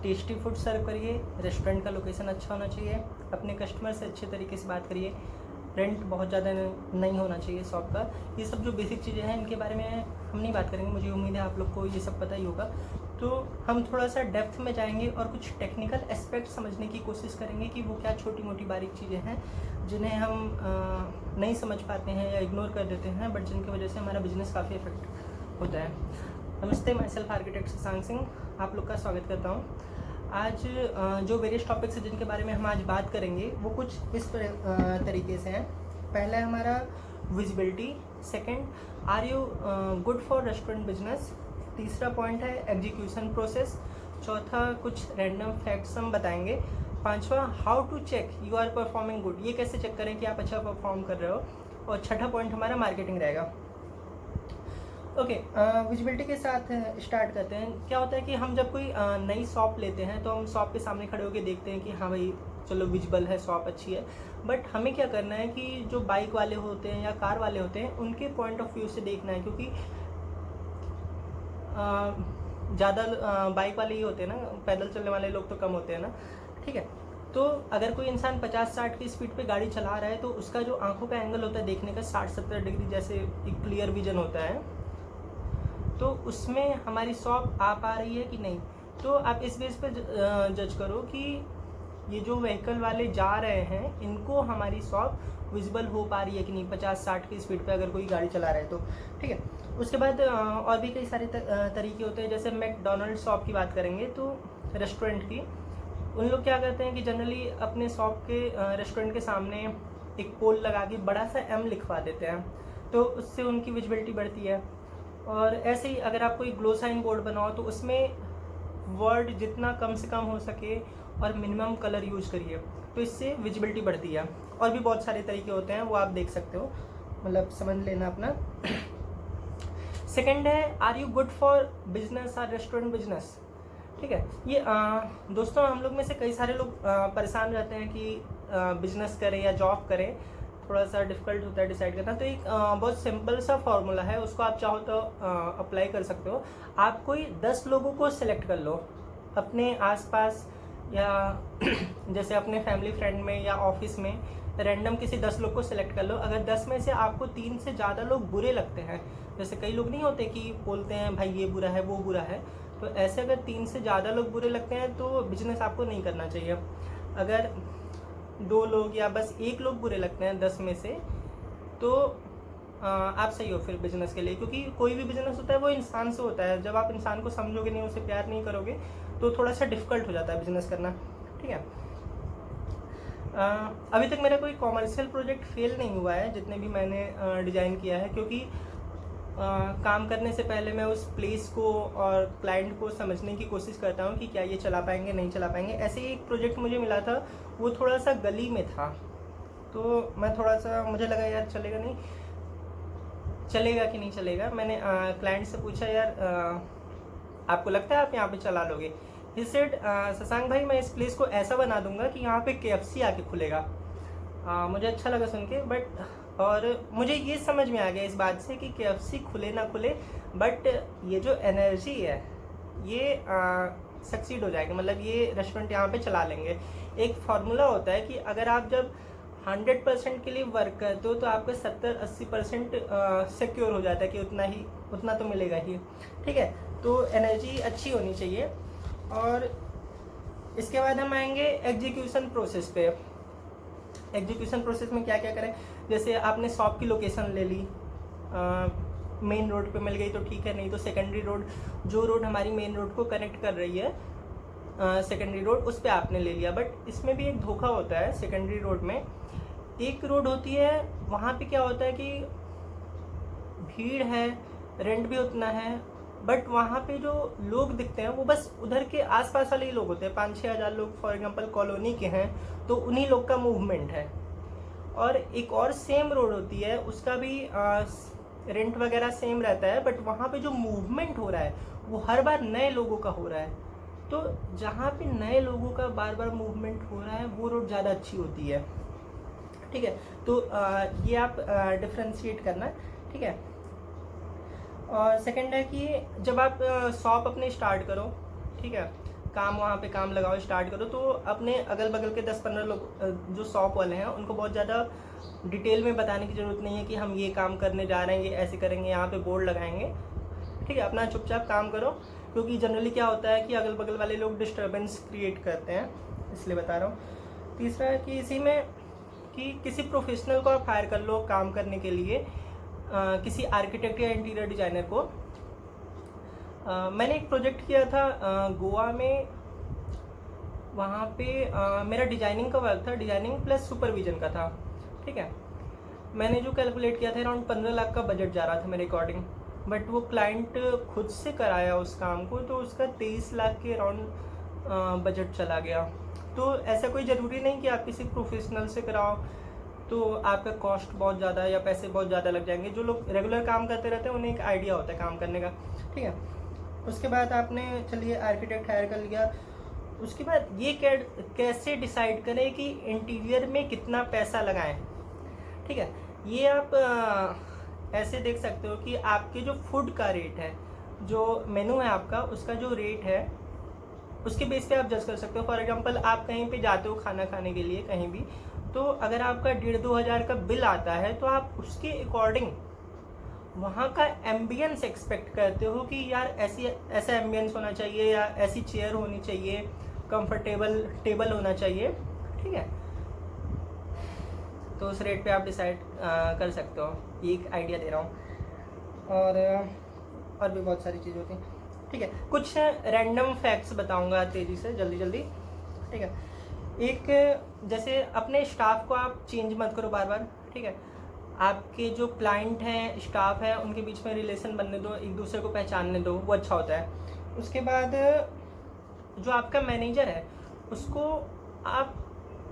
Tasty food सर्व करिए, restaurant का location अच्छा होना चाहिए, अपने कस्टमर से अच्छे तरीके से बात करिए, रेंट बहुत ज़्यादा नहीं होना चाहिए शॉप का। ये सब जो बेसिक चीज़ें हैं इनके बारे में हम नहीं बात करेंगे, मुझे उम्मीद है आप लोग को ये सब पता ही होगा। तो हम थोड़ा सा डेप्थ में जाएंगे और कुछ टेक्निकल एस्पेक्ट समझने की कोशिश करेंगे कि वो क्या छोटी मोटी बारीक चीज़ें हैं जिन्हें हम नहीं समझ पाते हैं या इग्नोर कर देते हैं, बट जिनकी वजह से हमारा बिजनेस काफ़ी इफेक्ट होता है। नमस्ते, मैं सेल्फ आर्किटेक्ट शशांक सिंह आप लोग का स्वागत करता हूँ। आज जो वेरियस टॉपिक्स हैं जिनके बारे में हम आज बात करेंगे वो कुछ इस तरीके से हैं। पहला है हमारा visibility, second are you good for restaurant business, तीसरा पॉइंट है एग्जीक्यूशन प्रोसेस, चौथा कुछ रैंडम फैक्ट्स हम बताएंगे, पांचवा how to check you are performing good, ये कैसे चेक करें कि आप अच्छा परफॉर्म कर रहे हो, और छठा पॉइंट हमारा मार्केटिंग रहेगा। ओके, विजिबिलिटी के साथ स्टार्ट करते हैं। क्या होता है कि हम जब कोई नई शॉप लेते हैं तो हम शॉप के सामने खड़े होकर देखते हैं कि हाँ भाई चलो विजिबल है, शॉप अच्छी है, बट हमें क्या करना है कि जो बाइक वाले होते हैं या कार वाले होते हैं उनके पॉइंट ऑफ व्यू से देखना है, क्योंकि ज़्यादा बाइक वाले ही होते हैं ना, पैदल चलने वाले लोग तो कम होते हैं ना। ठीक है, तो अगर कोई इंसान 50-60 की स्पीड पे गाड़ी चला रहा है तो उसका जो आंखों का एंगल होता है देखने का 60-70 डिग्री जैसे एक क्लियर विजन होता है, तो उसमें हमारी शॉप आ पा रही है कि नहीं। तो आप इस बेस पे जज करो कि ये जो व्हीकल वाले जा रहे हैं इनको हमारी शॉप विजिबल हो पा रही है कि नहीं 50-60 की स्पीड पे अगर कोई गाड़ी चला रहा है तो। ठीक है, उसके बाद और भी कई सारे तरीके होते हैं। जैसे मैकडोनल्ड शॉप की बात करेंगे तो रेस्टोरेंट की, उन लोग क्या करते हैं कि जनरली अपने शॉप के रेस्टोरेंट के सामने एक पोल लगा के बड़ा सा M लिखवा देते हैं, तो उससे उनकी विजिबिलिटी बढ़ती है। और ऐसे ही अगर आप कोई ग्लो साइन बोर्ड बनाओ तो उसमें वर्ड जितना कम से कम हो सके और मिनिमम कलर यूज करिए, तो इससे विजिबिलिटी बढ़ती है। और भी बहुत सारे तरीके होते हैं, वो आप देख सकते हो, मतलब समझ लेना अपना। सेकंड है are you good for business और रेस्टोरेंट बिजनेस। ठीक है, ये दोस्तों हम लोग में से कई सारे लोग परेशान रहते हैं कि बिजनेस करें या जॉब करें, थोड़ा सा डिफिकल्ट होता है डिसाइड करना। तो एक बहुत सिंपल सा फॉर्मूला है, उसको आप चाहो तो अप्लाई कर सकते हो। आप कोई 10 लोगों को सिलेक्ट कर लो अपने आसपास, या जैसे अपने फैमिली फ्रेंड में या ऑफिस में रैंडम किसी 10 लोग को सिलेक्ट कर लो। अगर 10 में से आपको 3 से ज़्यादा लोग बुरे लगते हैं, जैसे कई लोग नहीं होते कि बोलते हैं भाई ये बुरा है वो बुरा है, तो ऐसे अगर 3 से ज़्यादा लोग बुरे लगते हैं तो बिजनेस आपको नहीं करना चाहिए। अगर 2 लोग या बस 1 लोग बुरे लगते हैं 10 में से, तो आप सही हो फिर बिजनेस के लिए, क्योंकि कोई भी बिजनेस होता है वो इंसान से होता है। जब आप इंसान को समझोगे नहीं, उसे प्यार नहीं करोगे, तो थोड़ा सा डिफिकल्ट हो जाता है बिजनेस करना। ठीक है, अभी तक मेरा कोई कॉमर्शियल प्रोजेक्ट फेल नहीं हुआ है जितने भी मैंने डिज़ाइन किया है, क्योंकि काम करने से पहले मैं उस प्लेस को और क्लाइंट को समझने की कोशिश करता हूँ कि क्या ये चला पाएंगे नहीं चला पाएंगे। ऐसे ही एक प्रोजेक्ट मुझे मिला था, वो थोड़ा सा गली में था, तो मैं थोड़ा सा मुझे लगा यार चलेगा नहीं, चलेगा कि नहीं चलेगा। मैंने क्लाइंट से पूछा यार आपको लगता है आप यहाँ पे चला लोगे। ही सेड शशांक भाई मैं इस प्लेस को ऐसा बना दूंगा कि यहाँ पे KFC आके खुलेगा। मुझे अच्छा लगा सुन के, बट और मुझे ये समझ में आ गया इस बात से कि KFC खुले ना खुले, बट ये जो एनर्जी है ये सक्सीड हो जाएगा, मतलब ये रेस्टोरेंट यहाँ पे चला लेंगे। एक फार्मूला होता है कि अगर आप जब 100% के लिए वर्क करते हो तो आपका 70-80% सिक्योर हो जाता है कि उतना तो मिलेगा ही। ठीक है, तो एनर्जी अच्छी होनी चाहिए। और इसके बाद हम आएंगे एग्जीक्यूशन प्रोसेस पे। एग्जीक्यूशन प्रोसेस में क्या क्या करें, जैसे आपने शॉप की लोकेशन ले ली, मेन रोड पे मिल गई तो ठीक है, नहीं तो सेकेंडरी रोड, जो रोड हमारी मेन रोड को कनेक्ट कर रही है सेकेंडरी रोड, उस पर आपने ले लिया। बट इसमें भी एक धोखा होता है। सेकेंडरी रोड में एक रोड होती है, वहाँ पे क्या होता है कि भीड़ है, रेंट भी उतना है, बट वहाँ पे जो लोग दिखते हैं वो बस उधर के आसपास वाले ही लोग होते हैं। 5-6 हज़ार लोग फॉर एग्जांपल कॉलोनी के हैं तो उन्हीं लोग का मूवमेंट है। और एक और सेम रोड होती है, उसका भी रेंट वगैरह सेम रहता है, बट वहाँ पे जो मूवमेंट हो रहा है वो हर बार नए लोगों का हो रहा है। तो जहाँ पे नए लोगों का बार बार मूवमेंट हो रहा है वो रोड ज़्यादा अच्छी होती है। ठीक है, तो ये आप डिफ्रेंशिएट करना। ठीक है, और सेकंड है कि जब आप शॉप अपने स्टार्ट करो, ठीक है, काम वहाँ पे काम लगाओ, स्टार्ट करो, तो अपने अगल बगल के 10-15 लोग जो शॉप वाले हैं उनको बहुत ज़्यादा डिटेल में बताने की ज़रूरत नहीं है कि हम ये काम करने जा रहे हैं, ये ऐसे करेंगे, यहाँ पे बोर्ड लगाएंगे। ठीक है, अपना चुपचाप काम करो, क्योंकि जनरली क्या होता है कि अगल बगल वाले लोग डिस्टर्बेंस क्रिएट करते हैं, इसलिए बता रहा हूँ। तीसरा है कि इसी में कि किसी प्रोफेशनल को आप हायर कर लो काम करने के लिए, किसी आर्किटेक्ट या इंटीरियर डिज़ाइनर को। मैंने एक प्रोजेक्ट किया था गोवा में, वहाँ पे मेरा डिजाइनिंग का वर्क था, डिजाइनिंग प्लस सुपरविजन का था। ठीक है, मैंने जो कैलकुलेट किया था अराउंड 15 लाख का बजट जा रहा था मेरे अकॉर्डिंग, बट वो क्लाइंट खुद से कराया उस काम को, तो उसका 23 लाख के अराउंड बजट चला गया। तो ऐसा कोई ज़रूरी नहीं कि आप किसी प्रोफेशनल से कराओ तो आपका कॉस्ट बहुत ज़्यादा या पैसे बहुत ज़्यादा लग जाएंगे। जो लोग रेगुलर काम करते रहते हैं उन्हें एक आइडिया होता है काम करने का। ठीक है, उसके बाद आपने चलिए आर्किटेक्ट हायर कर लिया, उसके बाद ये कैसे डिसाइड करें कि इंटीरियर में कितना पैसा लगाएं। ठीक है, ये आप ऐसे देख सकते हो कि आपके जो फूड का रेट है, जो मेनू है आपका, उसका जो रेट है उसके बेस पे आप जज कर सकते हो। फॉर एग्जांपल आप कहीं पे जाते हो खाना खाने के लिए कहीं भी, तो अगर आपका 1,500-2 हज़ार का बिल आता है तो आप उसके अकॉर्डिंग वहाँ का एम्बियंस एक्सपेक्ट करते हो कि यार ऐसा एम्बियंस होना चाहिए, या ऐसी चेयर होनी चाहिए, कंफर्टेबल टेबल होना चाहिए। ठीक है, तो उस रेट पे आप डिसाइड कर सकते हो। एक आइडिया दे रहा हूँ, और भी बहुत सारी चीज़ होती हैं। ठीक है, कुछ रैंडम फैक्ट्स बताऊंगा तेज़ी से, जल्दी जल्दी। ठीक है, एक जैसे अपने स्टाफ को आप चेंज मत करो बार बार। ठीक है, आपके जो क्लाइंट हैं, स्टाफ है, उनके बीच में रिलेशन बनने दो, एक दूसरे को पहचानने दो, वो अच्छा होता है। उसके बाद जो आपका मैनेजर है उसको आप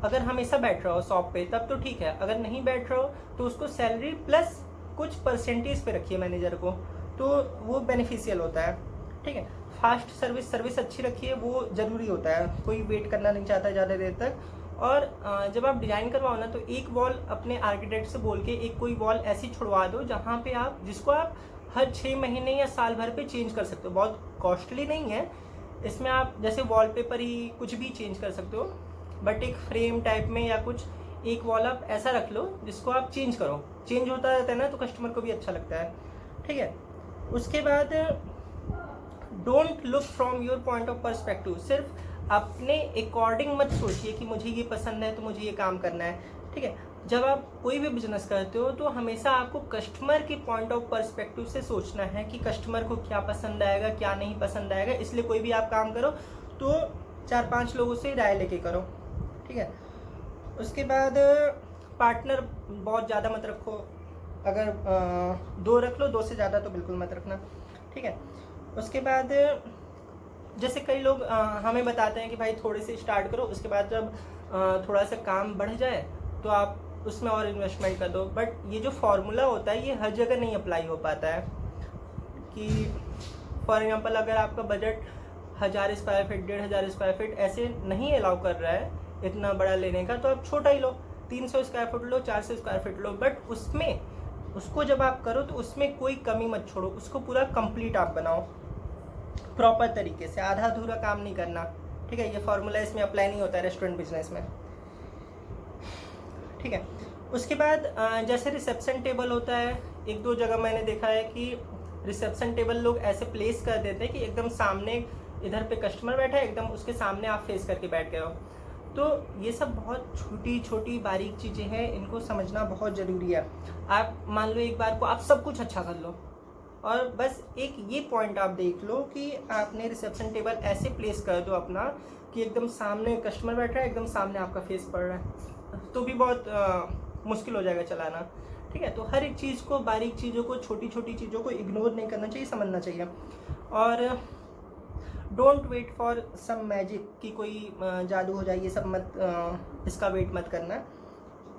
अगर हमेशा बैठ रहे हो शॉप पे तब तो ठीक है, अगर नहीं बैठ रहे हो तो उसको सैलरी प्लस कुछ परसेंटेज पे रखिए मैनेजर को, तो वो बेनिफिशियल होता है। ठीक है, फास्ट सर्विस अच्छी रखिए, वो ज़रूरी होता है, कोई वेट करना नहीं चाहता ज़्यादा देर तक। और जब आप डिज़ाइन करवाओ ना, तो एक वॉल अपने आर्किटेक्ट से बोल के एक कोई वॉल ऐसी छुड़वा दो जहाँ पे आप जिसको आप हर 6 महीने या साल भर पे चेंज कर सकते हो। बहुत कॉस्टली नहीं है, इसमें आप जैसे वॉलपेपर ही कुछ भी चेंज कर सकते हो, बट एक फ्रेम टाइप में या कुछ एक वॉल आप ऐसा रख लो जिसको आप चेंज करो, चेंज होता रहता है ना, तो कस्टमर को भी अच्छा लगता है। ठीक है, उसके बाद don't look from your point of perspective, सिर्फ अपने अकॉर्डिंग मत सोचिए कि मुझे ये पसंद है तो मुझे ये काम करना है। ठीक है, जब आप कोई भी बिजनेस करते हो तो हमेशा आपको कस्टमर के पॉइंट ऑफ पर्सपेक्टिव से सोचना है कि कस्टमर को क्या पसंद आएगा, क्या नहीं पसंद आएगा। इसलिए कोई भी आप काम करो तो 4-5 लोगों से राय लेके करो। ठीक है, उसके बाद पार्टनर बहुत ज़्यादा मत रखो, अगर 2 रख लो, 2 से ज़्यादा तो बिल्कुल मत रखना। ठीक है, उसके बाद जैसे कई लोग हमें बताते हैं कि भाई थोड़े से स्टार्ट करो, उसके बाद जब थोड़ा सा काम बढ़ जाए तो आप उसमें और इन्वेस्टमेंट कर दो। बट ये जो फॉर्मूला होता है ये हर जगह नहीं अप्लाई हो पाता है। कि फॉर एग्जांपल अगर आपका budget 1000 square feet, 1500 square feet ऐसे नहीं अलाउ कर रहा है इतना बड़ा लेने का, तो आप छोटा ही लो, 300 square feet low, 400 square feet low. But उसमें उसको जब आप करो तो उसमें कोई कमी मत छोड़ो, उसको पूरा कंप्लीट आप बनाओ प्रॉपर तरीके से, आधा अधूरा काम नहीं करना। ठीक है, ये फॉर्मूला इसमें अप्लाई नहीं होता है रेस्टोरेंट बिजनेस में। ठीक है, उसके बाद जैसे रिसेप्शन टेबल होता है, 1-2 जगह मैंने देखा है कि रिसेप्शन टेबल लोग ऐसे प्लेस कर देते हैं कि एकदम सामने, इधर पे कस्टमर बैठा है, एकदम उसके सामने आप फेस करके बैठ गए हो। तो ये सब बहुत छोटी छोटी बारीक चीज़ें हैं, इनको समझना बहुत ज़रूरी है। आप मान लो एक बार को आप सब कुछ अच्छा कर लो, और बस एक ये पॉइंट आप देख लो कि आपने रिसेप्शन टेबल ऐसे प्लेस कर दो अपना कि एकदम सामने कस्टमर बैठा है, एकदम सामने आपका फेस पड़ रहा है, तो भी बहुत मुश्किल हो जाएगा चलाना। ठीक है, तो हर एक चीज़ को, बारीक चीज़ों को, छोटी छोटी चीज़ों को इग्नोर नहीं करना चाहिए, समझना चाहिए। और don't wait for some magic कि कोई जादू हो जाए, ये सब मत, इसका वेट मत करना।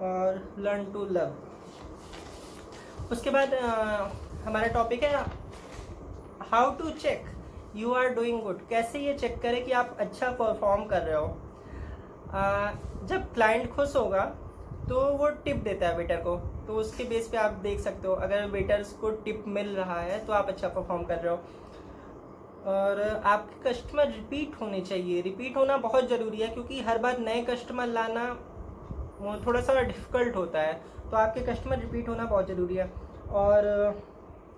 और लर्न टू लव। उसके बाद हमारा टॉपिक है how to check you are doing good. कैसे ये चेक करें कि आप अच्छा परफॉर्म कर रहे हो। जब क्लाइंट खुश होगा तो वो टिप देता है वेटर को, तो उसके बेस पे आप देख सकते हो अगर वेटर्स को टिप मिल रहा है तो आप अच्छा परफॉर्म कर रहे हो। और आपके कस्टमर रिपीट होने चाहिए। रिपीट होना बहुत ज़रूरी है, क्योंकि हर बार नए कस्टमर लाना वो थोड़ा सा डिफ़िकल्ट होता है, तो आपके कस्टमर रिपीट होना बहुत ज़रूरी है। और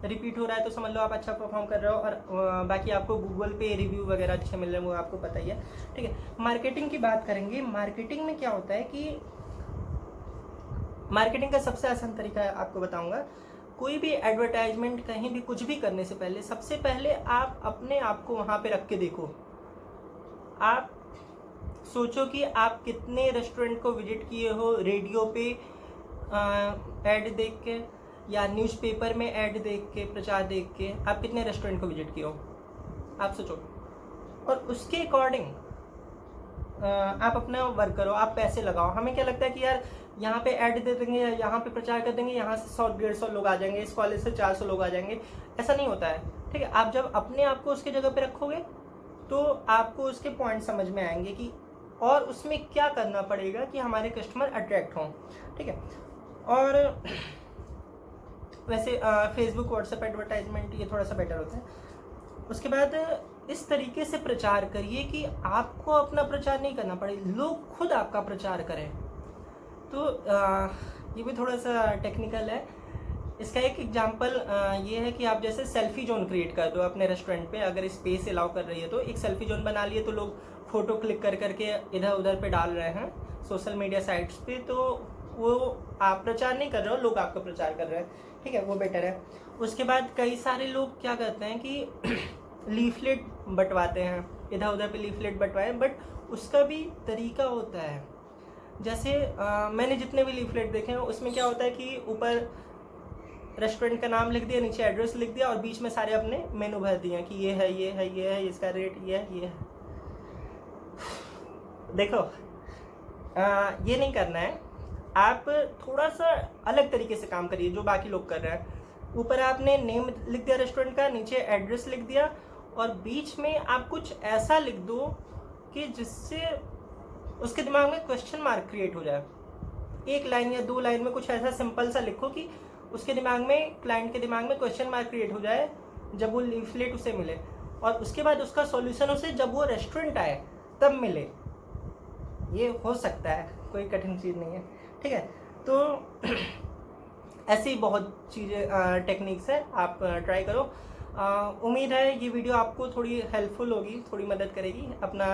रिपीट हो रहा है तो समझ लो आप अच्छा परफॉर्म कर रहे हो। और बाकी आपको गूगल पे रिव्यू वगैरह अच्छे मिल रहे हैं, वो आपको पता ही है, ठीक है। मार्केटिंग की बात करेंगे। मार्केटिंग में क्या होता है कि मार्केटिंग का सबसे आसान तरीका है, आपको बताऊंगा। कोई भी एडवर्टाइजमेंट कहीं भी कुछ भी करने से पहले सबसे पहले आप अपने आप को वहाँ पे रख के देखो। आप सोचो कि आप कितने रेस्टोरेंट को विजिट किए हो, रेडियो पे ऐड देख के या न्यूज़पेपर में ऐड देख के, प्रचार देख के आप कितने रेस्टोरेंट को विजिट किए हो, आप सोचो। और उसके अकॉर्डिंग आप अपना वर्क करो, आप पैसे लगाओ। हमें क्या लगता है कि यार यहाँ पे ऐड दे देंगे, यहाँ पे प्रचार कर देंगे, यहाँ से 100-150 लोग आ जाएंगे, इस कॉलेज से 400 लोग आ जाएंगे। ऐसा नहीं होता है, ठीक है। आप जब अपने आप को उसके जगह पे रखोगे तो आपको उसके पॉइंट समझ में आएंगे कि और उसमें क्या करना पड़ेगा कि हमारे कस्टमर अट्रैक्ट हों, ठीक है। और वैसे फेसबुक व्हाट्सएप एडवर्टाइजमेंट ये थोड़ा सा बेटर होता है। उसके बाद इस तरीके से प्रचार करिए कि आपको अपना प्रचार नहीं करना पड़े, लोग खुद आपका प्रचार करें। तो ये भी थोड़ा सा टेक्निकल है। इसका एक एग्जांपल ये है कि आप जैसे सेल्फी जोन क्रिएट कर दो अपने रेस्टोरेंट पे, अगर स्पेस अलाउ कर रही है तो एक सेल्फी जोन बना लिए, तो लोग फ़ोटो क्लिक कर करके इधर उधर पे डाल रहे हैं सोशल मीडिया साइट्स पे, तो वो आप प्रचार नहीं कर रहे हो, लोग आपका प्रचार कर रहे हैं, ठीक है, वो बेटर है। उसके बाद कई सारे लोग क्या करते हैं कि लीफलेट बंटवाते हैं, इधर उधर पे लीफलेट बंटवाए, बट उसका भी तरीका होता है। जैसे मैंने जितने भी लीफलेट देखे हैं उसमें क्या होता है कि ऊपर रेस्टोरेंट का नाम लिख दिया, नीचे एड्रेस लिख दिया और बीच में सारे अपने मेनू भर दिए कि ये है, ये है, ये है, इसका रेट ये है, ये है। देखो ये नहीं करना है। आप थोड़ा सा अलग तरीके से काम करिए जो बाकी लोग कर रहे हैं। ऊपर आपने नेम लिख दिया रेस्टोरेंट का, नीचे एड्रेस लिख दिया और बीच में आप कुछ ऐसा लिख दो कि जिससे उसके दिमाग में क्वेश्चन मार्क क्रिएट हो जाए। 1 लाइन या 2 लाइन में कुछ ऐसा सिंपल सा लिखो कि उसके दिमाग में, क्लाइंट के दिमाग में क्वेश्चन मार्क क्रिएट हो जाए जब वो लीफलेट उसे मिले, और उसके बाद उसका सॉल्यूशन उसे जब वो रेस्टोरेंट आए तब मिले। ये हो सकता है, कोई कठिन चीज़ नहीं है, ठीक है। तो ऐसी बहुत चीज़ें टेक्निक्स है, आप ट्राई करो। उम्मीद है ये वीडियो आपको थोड़ी हेल्पफुल होगी, थोड़ी मदद करेगी। अपना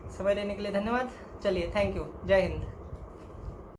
समय देने के लिए धन्यवाद। चलिए, थैंक यू, जय हिंद।